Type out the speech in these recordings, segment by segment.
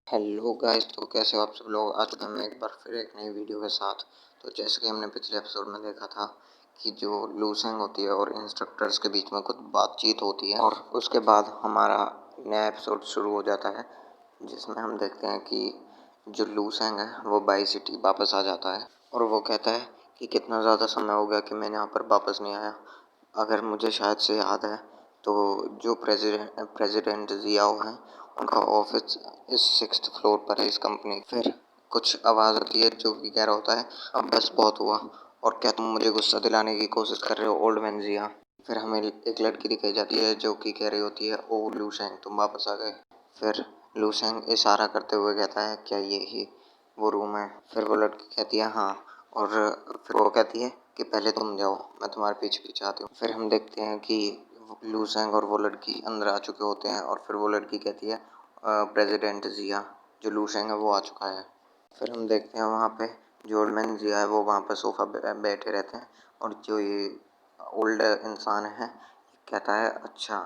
Hello guys, तो कैसे हो आप सब लोग। आज मैं एक बार फिर एक नई वीडियो के साथ। तो जैसे कि हमने पिछले एपिसोड में देखा था कि जो लूसेंग होती है और इंस्ट्रक्टर्स के बीच में कुछ बातचीत होती है और उसके बाद हमारा नया एपिसोड शुरू हो जाता है, जिसमें हम देखते हैं कि जो लूसेंग है वो बाई सिटी वापस आ जाता है और वो कहता है कि कितना ज़्यादा समय हो गया कि मैं यहाँ पर वापस नहीं आया। अगर मुझे शायद से याद है तो जो प्रेसिडेंट जियाओ हैं उनका ऑफिस इस 6th फ्लोर पर है इस कंपनी। फिर कुछ आवाज़ आती है जो कि कह रहा होता है, अब बस बहुत हुआ और क्या तुम मुझे गुस्सा दिलाने की कोशिश कर रहे हो ओल्ड मैन जिया। फिर हमें एक लड़की दिखाई जाती है जो कि कह रही होती है, ओ लूसेंग तुम वापस आ गए। फिर लूसेंग इशारा करते हुए कहता है, क्या ये ही वो रूम है। फिर वो लड़की कहती है हाँ, और फिर वो कहती है कि पहले तुम जाओ, मैं तुम्हारे पीछे पीछे आती हूँ। फिर हम देखते हैं कि लूसेंग और वो लड़की अंदर आ चुके होते हैं और फिर वो लड़की कहती है, प्रेसिडेंट जिया जो लूसेंग है वो आ चुका है। फिर हम देखते हैं वहाँ पे जो ओल्ड मैन जिया है वो वहाँ पे सोफ़ा बैठे रहते हैं और जो ये ओल्ड इंसान है कहता है अच्छा,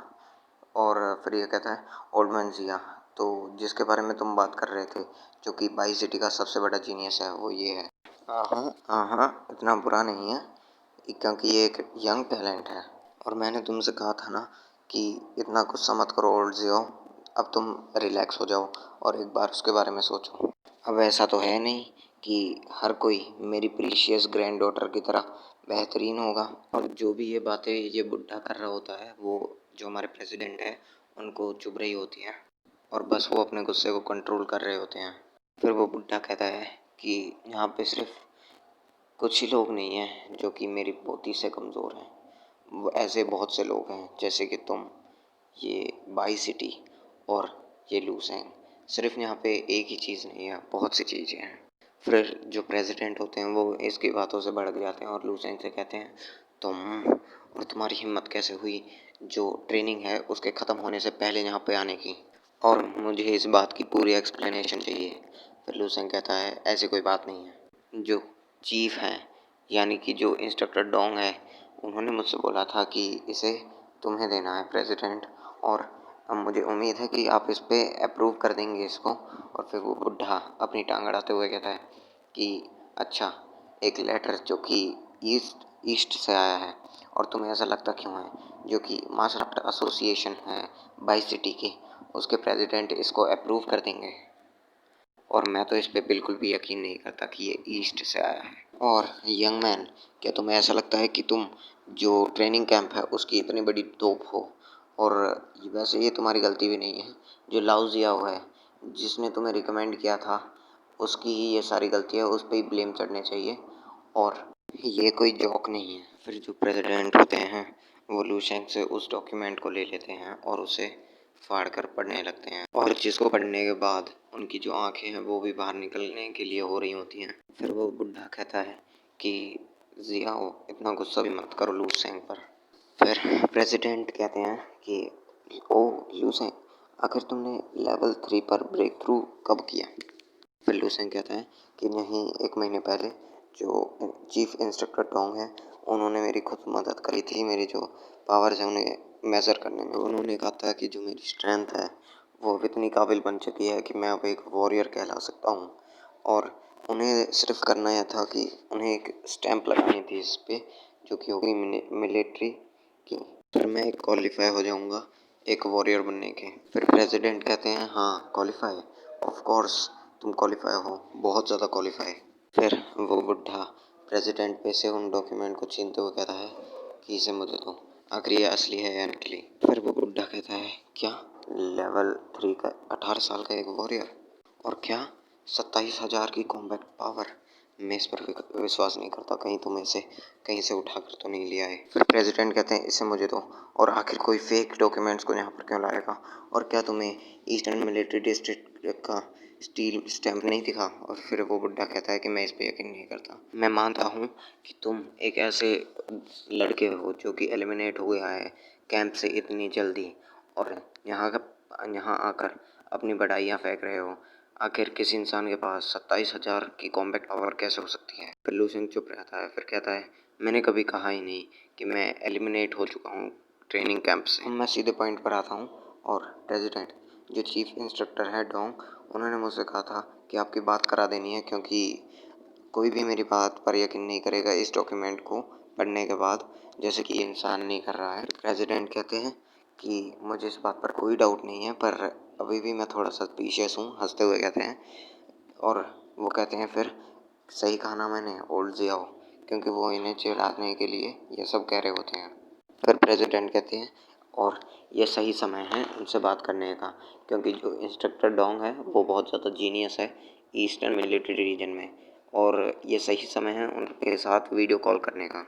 और फिर ये कहता है ओल्ड मैन जिया, तो जिसके बारे में तुम बात कर रहे थे जो कि बाई सिटी का सबसे बड़ा जीनियस है वो ये है। हाँ हाँ, इतना बुरा नहीं है क्योंकि ये एक यंग टैलेंट है और मैंने तुमसे कहा था ना कि इतना गुस्सा मत करो ओल्ड जियो, अब तुम रिलैक्स हो जाओ और एक बार उसके बारे में सोचो। अब ऐसा तो है नहीं कि हर कोई मेरी प्रीशियस ग्रैंड डॉटर की तरह बेहतरीन होगा। और जो भी ये बातें ये बुढ़ा कर रहा होता है वो जो हमारे प्रेसिडेंट है उनको चुभ रही होती हैं और बस वो अपने गुस्से को कंट्रोल कर रहे होते हैं। फिर वो बुढ़ा कहता है कि यहाँ पे सिर्फ कुछ ही लोग नहीं हैं जो कि मेरी पोती से कमज़ोर हैं, वो ऐसे बहुत से लोग हैं जैसे कि तुम, ये बाई सिटी और ये लूसेंग। सिर्फ यहाँ पे एक ही चीज़ नहीं है, बहुत सी चीज़ें हैं। फिर जो प्रेसिडेंट होते हैं वो इसकी बातों से भड़क जाते हैं और लूसेंग से कहते हैं, तुम और तुम्हारी हिम्मत कैसे हुई जो ट्रेनिंग है उसके ख़त्म होने से पहले यहाँ पे आने की, और मुझे इस बात की पूरी एक्सप्लेनेशन चाहिए। फिर लूसेंग कहता है ऐसी कोई बात नहीं है, जो चीफ हैं यानी कि जो इंस्ट्रक्टर डोंग है उन्होंने मुझसे बोला था कि इसे तुम्हें देना है प्रेसिडेंट, और अब मुझे उम्मीद है कि आप इस पे अप्रूव कर देंगे इसको। और फिर वो बुढ़ा अपनी टांग अड़ाते हुए कहता है कि अच्छा, एक लेटर जो कि ईस्ट ईस्ट से आया है और तुम्हें ऐसा लगता क्यों है, जो कि मार्शल आर्ट एसोसिएशन है बाई सिटी की, उसके प्रेसिडेंट इसको अप्रूव कर देंगे। और मैं तो इस पे बिल्कुल भी यकीन नहीं करता कि ये ईस्ट से आया है। और यंग मैन, क्या तुम्हें ऐसा लगता है कि तुम जो ट्रेनिंग कैंप है उसकी इतनी बड़ी तोप हो, और वैसे ये तुम्हारी गलती भी नहीं है, जो लाओ जियाओ है जिसने तुम्हें रिकमेंड किया था उसकी ही ये सारी गलती है, उस पर ही ब्लेम चढ़ने चाहिए और ये कोई जॉक नहीं है। फिर जो प्रेसिडेंट होते हैं वो लूशेंग से उस डॉक्यूमेंट को ले लेते हैं और उसे फाड़ कर पढ़ने लगते हैं, और जिसको पढ़ने के बाद उनकी जो आंखें हैं वो भी बाहर निकलने के लिए हो रही होती हैं। फिर वो बुढ़ा कहता है कि जियाओ इतना गुस्सा भी मत करो लूसेंग पर। फिर प्रेसिडेंट कहते हैं कि ओ लूसेंग, आखिर तुमने लेवल 3 पर ब्रेक थ्रू कब किया। फिर लूसेंग कहता है कि नहीं, 1 महीने पहले जो चीफ इंस्ट्रक्टर टोंग है उन्होंने मेरी खुद मदद करी थी, मेरी जो पावर्स है उन्हें मेज़र करने में। उन्होंने कहा था कि जो मेरी स्ट्रेंथ है वो अब इतनी काबिल बन चुकी है कि मैं अब एक वॉरियर कहला सकता हूँ, और उन्हें सिर्फ करना यह था कि उन्हें एक स्टैंप लगानी थी इस पे जो कि होगी मिलिट्री की। फिर मैं एक क्वालिफाई हो जाऊँगा एक वॉरियर बनने के। फिर प्रेसिडेंट कहते हैं हाँ क्वालिफाई, ऑफ कोर्स तुम क्वालिफाई हो, बहुत ज़्यादा क्वालिफाई। फिर वो बुढ़ा प्रेसिडेंट पे से उन डॉक्यूमेंट को छीनते हुए कहता है कि इसे मुझे दो, आखिर ये असली है या नकली। फिर वो बुढ़ा कहता है क्या, लेवल 3 का 18 साल का एक वॉरियर, और क्या 27,000 की कॉम्बैट पावर, मैं इस पर विश्वास नहीं करता, कहीं तुम इसे कहीं से उठा कर तो नहीं लिया है। फिर प्रेसिडेंट कहते हैं इसे मुझे दो, और आखिर कोई फेक डॉक्यूमेंट्स को यहाँ पर क्यों लाएगा, और क्या तुम्हें ईस्टर्न मिलिट्री डिस्ट्रिक्ट का स्टील स्टैंप नहीं दिखा। और फिर वो बुढ़ा कहता है कि मैं इस पर यकीन नहीं करता, मैं मानता हूँ कि तुम एक ऐसे लड़के हो जो कि एलिमिनेट हो गया है कैंप से इतनी जल्दी, और यहाँ आकर अपनी बढ़ाइयाँ फेंक रहे हो। आखिर किसी इंसान के पास 27,000 की कॉम्बैट पावर कैसे हो सकती है। फिर लूसेंग चुप रहता है, फिर कहता है मैंने कभी कहा ही नहीं कि मैं एलिमिनेट हो चुका हूँ ट्रेनिंग कैंप से। मैं सीधे पॉइंट पर आता हूँ, और प्रेसिडेंट जो चीफ इंस्ट्रक्टर है डोंग उन्होंने मुझसे कहा था कि आपकी बात करा देनी है, क्योंकि कोई भी मेरी बात पर यकीन नहीं करेगा इस डॉक्यूमेंट को पढ़ने के बाद, जैसे कि ये इंसान नहीं कर रहा है। प्रेसिडेंट कहते हैं कि मुझे इस बात पर कोई डाउट नहीं है, पर अभी भी मैं थोड़ा सस्पिशियस हूँ, हंसते हुए कहते हैं। और वो कहते हैं फिर सही कहा ना मैंने, ओल्ड जियाओ, क्योंकि वो इन्हें चिढ़ाने के लिए ये सब कह रहे होते हैं। फिर प्रेसिडेंट कहते हैं और ये सही समय है उनसे बात करने का, क्योंकि जो इंस्ट्रक्टर डोंग है वो बहुत ज़्यादा जीनियस है ईस्टर्न मिलिट्री रीजन में, और ये सही समय है उनके साथ वीडियो कॉल करने का।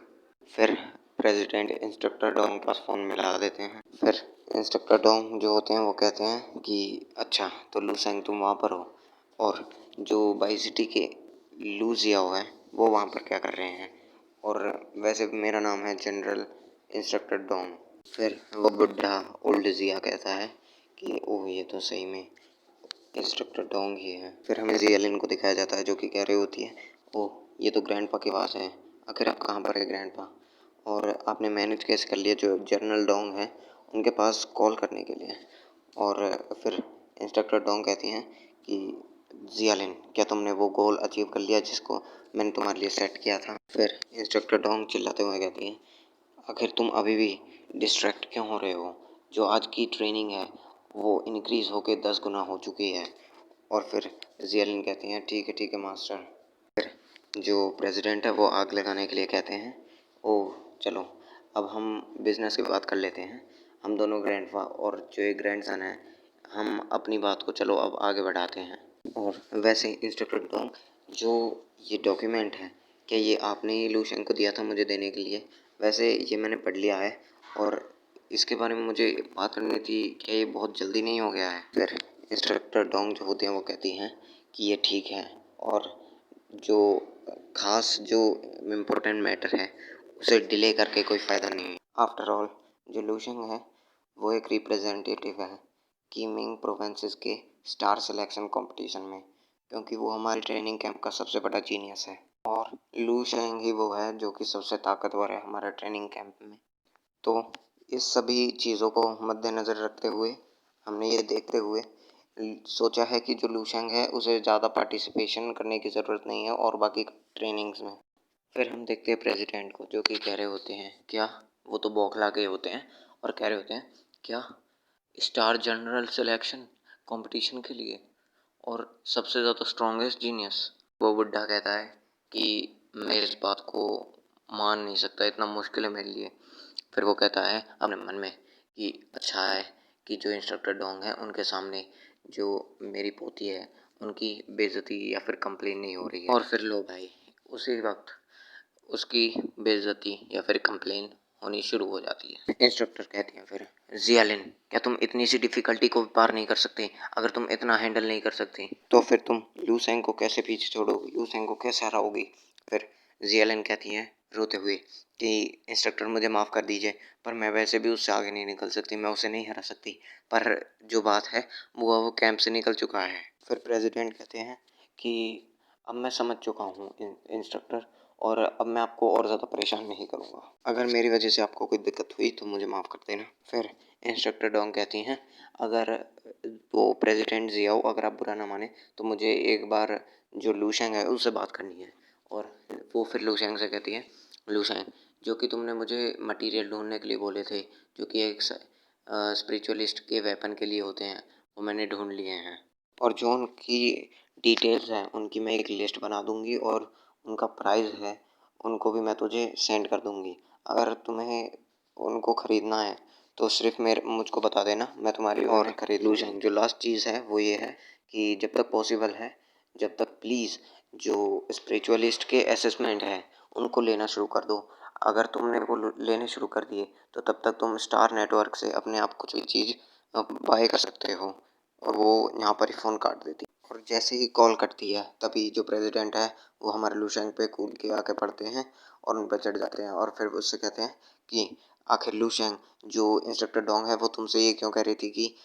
फिर प्रेसिडेंट इंस्ट्रक्टर डोंग के पास फ़ोन मिला देते हैं। फिर इंस्ट्रक्टर डोंग जो होते हैं वो कहते हैं कि अच्छा, तो लूसेंग तुम वहाँ पर हो, और जो बाई सिटी के लू जियाओ है वो वहाँ पर क्या कर रहे हैं, और वैसे मेरा नाम है जनरल इंस्ट्रक्टर डोंग। फिर वो बुढ़ा ओल्ड जिया कहता है कि ओह, ये तो सही में इंस्ट्रक्टर डोंग ही है। फिर हमें जियालिन को दिखाया जाता है जो कि कह रही होती है, ओह, ये तो ग्रैंडपा के पास है, आखिर आप कहाँ पर है ग्रैंडपा, और आपने मैनेज कैसे कर लिया जो जनरल डोंग है उनके पास कॉल करने के लिए। और फिर इंस्ट्रक्टर डोंग कहती हैं कि जियालिन, क्या तुमने वो गोल अचीव कर लिया जिसको मैंने तुम्हारे लिए सेट किया था। फिर इंस्ट्रक्टर डोंग चिल्लाते हुए कहती है, आखिर तुम अभी भी डिस्ट्रैक्ट क्यों हो रहे हो, जो आज की ट्रेनिंग है वो इंक्रीज़ होके 10 गुना हो चुकी है। और फिर जियालिन कहती हैं ठीक है मास्टर। फिर जो प्रेसिडेंट है वो आग लगाने के लिए कहते हैं, ओह चलो, अब हम बिजनेस की बात कर लेते हैं, हम दोनों ग्रैंडपा और जो एक ग्रैंडसन है, हम अपनी बात को चलो अब आगे बढ़ाते हैं। और वैसे इंस्ट्रक्टर डोंग, जो ये डॉक्यूमेंट है, क्या ये आपने ही लूशेंग को दिया था मुझे देने के लिए? वैसे ये मैंने पढ़ लिया है और इसके बारे में मुझे बात करनी थी, क्या ये बहुत जल्दी नहीं हो गया है? फिर इंस्ट्रक्टर डोंग जो होते हैं वो कहती हैं कि ये ठीक है, और जो खास जो इम्पोर्टेंट मैटर है उसे डिले करके कोई फ़ायदा नहीं है। आफ्टर ऑल जो लूशेंग है वो एक रिप्रेजेंटेटिव है कीमिंग प्रोविंसेस के स्टार सिलेक्शन कंपटीशन में, क्योंकि वो हमारे ट्रेनिंग कैंप का सबसे बड़ा जीनियस है, और लू शेंग ही वो है जो कि सबसे ताकतवर है हमारे ट्रेनिंग कैंप में। तो इस सभी चीज़ों को मद्देनज़र रखते हुए हमने ये देखते हुए सोचा है कि जो लूशेंग है उसे ज़्यादा पार्टिसिपेशन करने की ज़रूरत नहीं है और बाकी ट्रेनिंग्स में। फिर हम देखते हैं प्रेसिडेंट को जो कि कह रहे होते हैं, क्या, वो तो बौखला के होते हैं और कह रहे होते हैं, क्या स्टार जनरल सिलेक्शन कंपटीशन के लिए और सबसे ज़्यादा स्ट्रॉन्गेस्ट जीनियस? वो बुढ़ा कहता है कि मैं इस बात को मान नहीं सकता, इतना मुश्किल है मेरे लिए। फिर वो कहता है अपने मन में कि अच्छा है कि जो इंस्ट्रक्टर डोंग है उनके सामने जो मेरी पोती है उनकी बेइज्जती या फिर कंप्लेन नहीं हो रही है। और फिर लो भाई, उसी वक्त उसकी बेइज्जती या फिर कंप्लेन होनी शुरू हो जाती है। इंस्ट्रक्टर कहती हैं फिर, जियालिन, क्या तुम इतनी सी डिफ़िकल्टी को पार नहीं कर सकती? अगर तुम इतना हैंडल नहीं कर सकती तो फिर तुम लूसेंग को कैसे पीछे छोड़ोगी, लूसेंग को कैसे हराओगी? फिर जियालिन कहती हैं रोते हुए कि इंस्ट्रक्टर मुझे माफ़ कर दीजिए, पर मैं वैसे भी उससे आगे नहीं निकल सकती, मैं उसे नहीं हरा सकती, पर जो बात है वो कैंप से निकल चुका है। फिर प्रेसिडेंट कहते हैं कि अब मैं समझ चुका हूँ इंस्ट्रक्टर, और अब मैं आपको और ज़्यादा परेशान नहीं करूँगा। अगर मेरी वजह से आपको कोई दिक्कत हुई तो मुझे माफ़ कर देना। फिर इंस्ट्रक्टर डोंग कहती हैं, अगर वो प्रेसिडेंट जियाओ, अगर आप बुरा ना माने तो मुझे एक बार जो लूशेंग है उससे बात करनी है। और वो फिर लूशेंग से कहती है, लूशेंग, जो कि तुमने मुझे मटेरियल ढूंढने के लिए बोले थे, जो कि एक स्पिरिचुअलिस्ट के वेपन के लिए होते हैं, वो मैंने ढूंढ लिए हैं, और जो उनकी डिटेल्स हैं उनकी मैं एक लिस्ट बना दूंगी, और उनका प्राइस है उनको भी मैं तुझे सेंड कर दूंगी। अगर तुम्हें उनको ख़रीदना है तो सिर्फ मेरे मुझको बता देना, मैं तुम्हारी और खरीद लूँगा। जो लास्ट चीज़ है वो ये है कि जब तक पॉसिबल है, जब तक प्लीज़ जो स्पिरिचुअलिस्ट के असेसमेंट है उनको लेना शुरू कर दो। अगर तुमने वो लेने शुरू कर दिए तो तब तक तुम स्टार नेटवर्क से अपने आप कुछ भी चीज़ बाय कर सकते हो। और वो यहाँ पर ही फ़ोन काट देती है, और जैसे ही कॉल कटती है तभी जो प्रेसिडेंट है वो हमारे लूशेंग पे कूद के आके पड़ते हैं और उन पर चढ़ जाते हैं, और फिर उससे कहते हैं कि आखिर लूशेंग, जो इंस्ट्रक्टर डोंग है वो तुमसे ये क्यों कह रही थी कि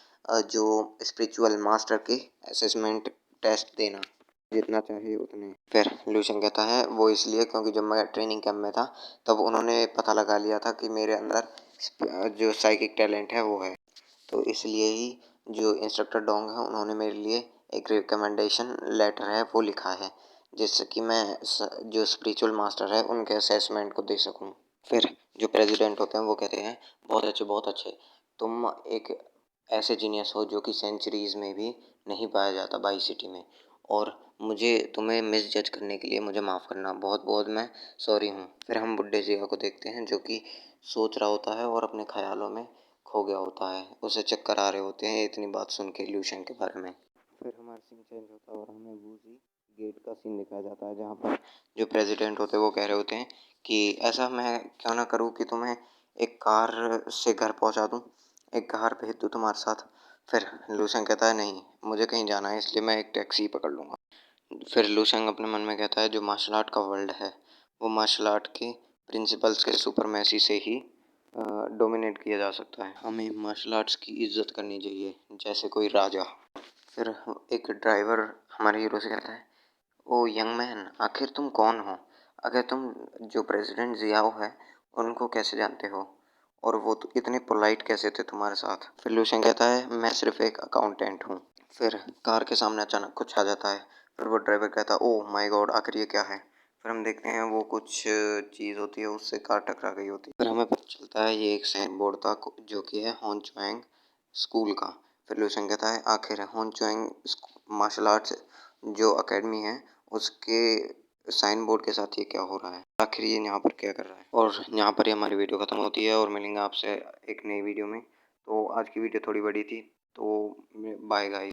जो स्पिरिचुअल मास्टर के असेसमेंट टेस्ट देना, जितना चाहिए उतने। फिर लूशेंग कहता है वो इसलिए क्योंकि जब मैं ट्रेनिंग कैंप में था तब उन्होंने पता लगा लिया था कि मेरे अंदर जो साइकिक टैलेंट है वो है, तो इसलिए ही जो इंस्ट्रक्टर डोंग है उन्होंने मेरे लिए एक रिकमेंडेशन लेटर है वो लिखा है, जिससे कि मैं जो स्पिरिचुअल मास्टर है उनके असेसमेंट को दे सकूं। फिर जो प्रेसिडेंट होते हैं वो कहते हैं बहुत अच्छे, तुम एक ऐसे जीनियस हो जो कि सेंचुरीज में भी नहीं पाया जाता बाई सिटी में, और मुझे तुम्हें मिस जज करने के लिए मुझे माफ़ करना, बहुत बहुत मैं सॉरी हूँ। फिर हम बुड्ढे जिया को देखते हैं जो कि सोच रहा होता है और अपने ख्यालों में खो गया होता है, उसे चक्कर आ रहे होते हैं इतनी बात सुन के ल्यूशन के बारे में। फिर हमारा सीन चेंज होता है और हमें वूजी गेट का सीन दिखाया जाता है, जहाँ पर जो प्रेसिडेंट होते हैं वो कह रहे होते हैं कि ऐसा मैं क्यों ना करूँ कि तुम्हें एक कार से घर पहुँचा दूँ, एक कार भेज दूँ तुम्हारे साथ। फिर लूसेंग कहता है नहीं, मुझे कहीं जाना है इसलिए मैं एक टैक्सी पकड़ लूँगा। फिर लूसेंग अपने मन में कहता है जो मार्शल आर्ट का वर्ल्ड है वो मार्शल आर्ट के प्रिंसिपल्स के सुपरमेसी से ही डोमिनेट किया जा सकता है, हमें मार्शल आर्ट्स की इज्जत करनी चाहिए जैसे कोई राजा। फिर एक ड्राइवर हमारे हीरो से कहता है, ओ यंग मैन, आखिर तुम कौन हो? अगर तुम जो प्रेसिडेंट जियाओ है उनको कैसे जानते हो, और वो तो इतने पोलाइट कैसे थे तुम्हारे साथ? फिर लूशन कहता है मैं सिर्फ एक अकाउंटेंट हूँ। फिर कार के सामने अचानक कुछ आ जाता है। फिर वो ड्राइवर कहता है ओह माय गॉड, आखिर ये क्या है? फिर हम देखते हैं वो कुछ चीज़ होती है, उससे कार टकरा गई होती है। फिर हमें पता चलता है ये एक साइन बोर्ड था जो कि है होनचुएंग स्कूल का। फिर लूशन कहता है आखिर होनचुएंग मार्शल आर्ट्स जो एकेडमी है उसके साइन बोर्ड के साथ ये क्या हो रहा है, आखिर ये यहाँ पर क्या कर रहा है? और यहाँ पर ही हमारी वीडियो ख़त्म होती है और मिलेंगे आपसे एक नई वीडियो में। तो आज की वीडियो थोड़ी बड़ी थी, तो बाय गाइस।